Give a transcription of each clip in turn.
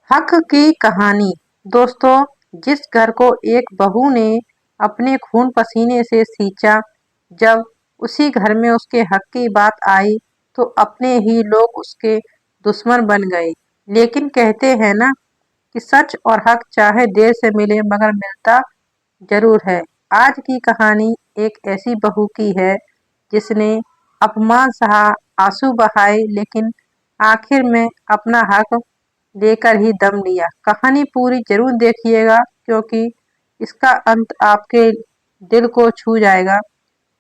हक की कहानी। दोस्तों, जिस घर को एक बहू ने अपने खून पसीने से सींचा, जब उसी घर में उसके हक की बात आई तो अपने ही लोग उसके दुश्मन बन गए। लेकिन कहते हैं ना कि सच और हक चाहे देर से मिले मगर मिलता जरूर है। आज की कहानी एक ऐसी बहू की है जिसने अपमान सहा, आंसू बहाए, लेकिन आखिर में अपना हक लेकर ही दम लिया। कहानी पूरी जरूर देखिएगा क्योंकि इसका अंत आपके दिल को छू जाएगा।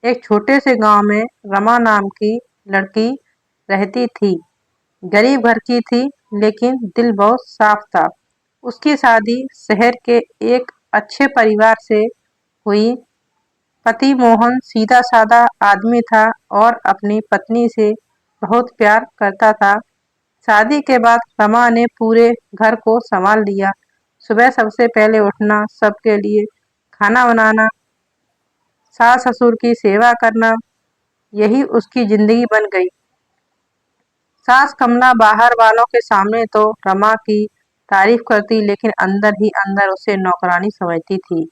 एक छोटे से गांव में रमा नाम की लड़की रहती थी। गरीब घर की थी लेकिन दिल बहुत साफ था। उसकी शादी शहर के एक अच्छे परिवार से हुई। पति मोहन सीधा साधा आदमी था और अपनी पत्नी से बहुत प्यार करता था। शादी के बाद रमा ने पूरे घर को संभाल लिया। सुबह सबसे पहले उठना, सबके लिए खाना बनाना, सास ससुर की सेवा करना, यही उसकी जिंदगी बन गई। सास कमला बाहर वालों के सामने तो रमा की तारीफ करती लेकिन अंदर ही अंदर उसे नौकरानी समझती थी।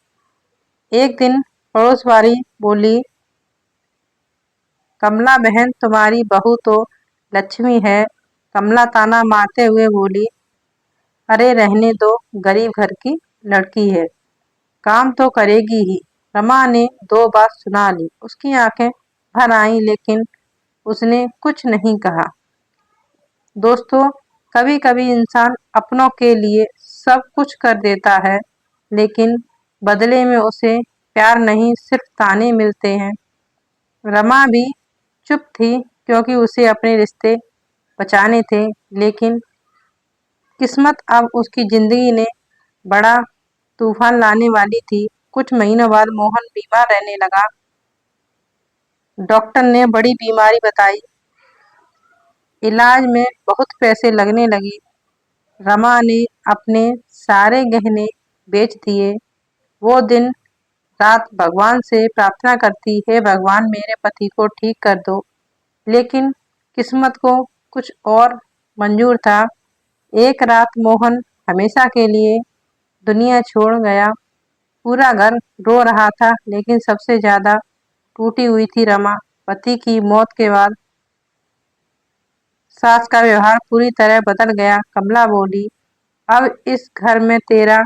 एक दिन पड़ोस वाली बोली, कमला बहन तुम्हारी बहू तो लक्ष्मी है। कमला ताना मारते हुए बोली, अरे रहने दो, गरीब घर की लड़की है, काम तो करेगी ही। रमा ने दो बात सुना ली। उसकी आंखें भर आईं लेकिन उसने कुछ नहीं कहा। दोस्तों, कभी कभी इंसान अपनों के लिए सब कुछ कर देता है लेकिन बदले में उसे प्यार नहीं, सिर्फ ताने मिलते हैं। रमा भी चुप थी क्योंकि उसे अपने रिश्ते बचाने थे। लेकिन किस्मत अब उसकी जिंदगी ने बड़ा तूफान लाने वाली थी। कुछ महीनों बाद मोहन बीमार रहने लगा। डॉक्टर ने बड़ी बीमारी बताई। इलाज में बहुत पैसे लगने लगे। रमा ने अपने सारे गहने बेच दिए। वो दिन रात भगवान से प्रार्थना करती, हे भगवान मेरे पति को ठीक कर दो। लेकिन किस्मत को कुछ और मंजूर था। एक रात मोहन हमेशा के लिए दुनिया छोड़ गया। पूरा घर रो रहा था लेकिन सबसे ज्यादा टूटी हुई थी रमा। पति की मौत के बाद सास का व्यवहार पूरी तरह बदल गया। कमला बोली, अब इस घर में तेरा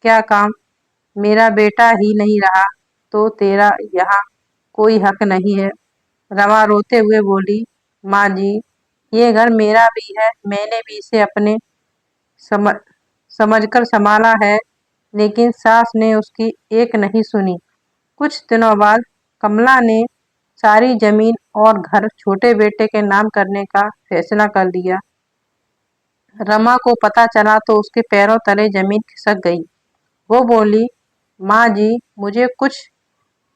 क्या काम? मेरा बेटा ही नहीं रहा तो तेरा यहाँ कोई हक नहीं है। रमा रोते हुए बोली, माँ जी, ये घर मेरा भी है, मैंने भी इसे अपने समझ समझकर संभाला है। लेकिन सास ने उसकी एक नहीं सुनी। कुछ दिनों बाद कमला ने सारी जमीन और घर छोटे बेटे के नाम करने का फैसला कर लिया। रमा को पता चला तो उसके पैरों तले जमीन खिसक गई। वो बोली, माँ जी, मुझे कुछ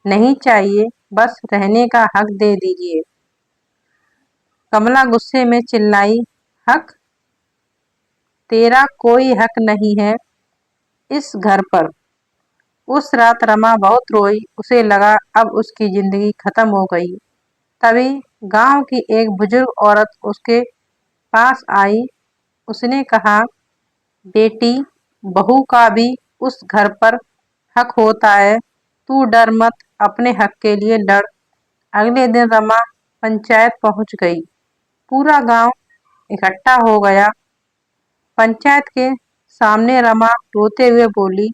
नहीं चाहिए, बस रहने का हक दे दीजिए। कमला गुस्से में चिल्लाई, हक? तेरा कोई हक नहीं है इस घर पर। उस रात रमा बहुत रोई। उसे लगा अब उसकी जिंदगी खत्म हो गई। तभी गांव की एक बुजुर्ग औरत उसके पास आई। उसने कहा, बेटी, बहू का भी उस घर पर हक होता है। तू डर मत, अपने हक के लिए लड़। अगले दिन रमा पंचायत पहुंच गई। पूरा गांव इकट्ठा हो गया। पंचायत के सामने रमा रोते हुए बोली,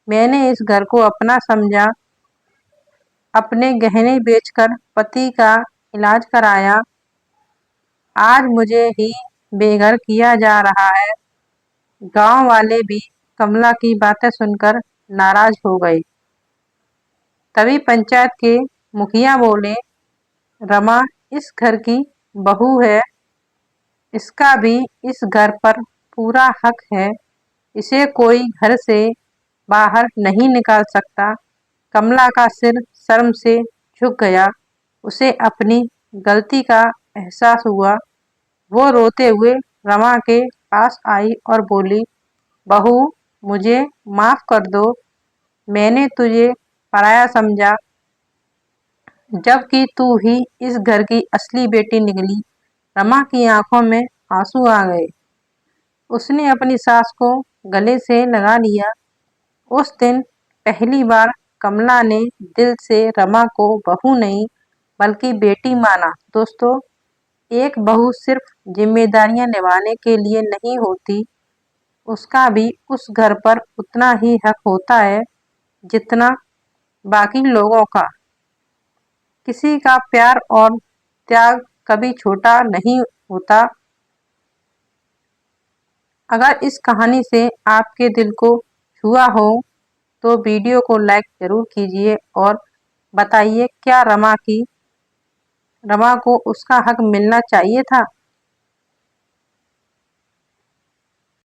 मैंने इस घर को अपना समझा, अपने गहने बेचकर पति का इलाज कराया, आज मुझे ही बेघर किया जा रहा है। गांव वाले भी कमला की बातें सुनकर नाराज हो गए। तभी पंचायत के मुखिया बोले, रमा इस घर की बहू है, इसका भी इस घर पर पूरा हक है। इसे कोई घर से बाहर नहीं निकाल सकता। कमला का सिर शर्म से झुक गया। उसे अपनी गलती का एहसास हुआ। वो रोते हुए रमा के पास आई और बोली, बहू, मुझे माफ कर दो। मैंने तुझे पराया समझा, जबकि तू ही इस घर की असली बेटी निकली। रमा की आंखों में आंसू आ गए। उसने अपनी सास को गले से लगा लिया। उस दिन पहली बार कमला ने दिल से रमा को बहू नहीं बल्कि बेटी माना। दोस्तों, एक बहू सिर्फ जिम्मेदारियां निभाने के लिए नहीं होती, उसका भी उस घर पर उतना ही हक होता है जितना बाकी लोगों का। किसी का प्यार और त्याग कभी छोटा नहीं होता। अगर इस कहानी से आपके दिल को छुआ हो तो वीडियो को लाइक जरूर कीजिए और बताइए क्या रमा को उसका हक मिलना चाहिए था।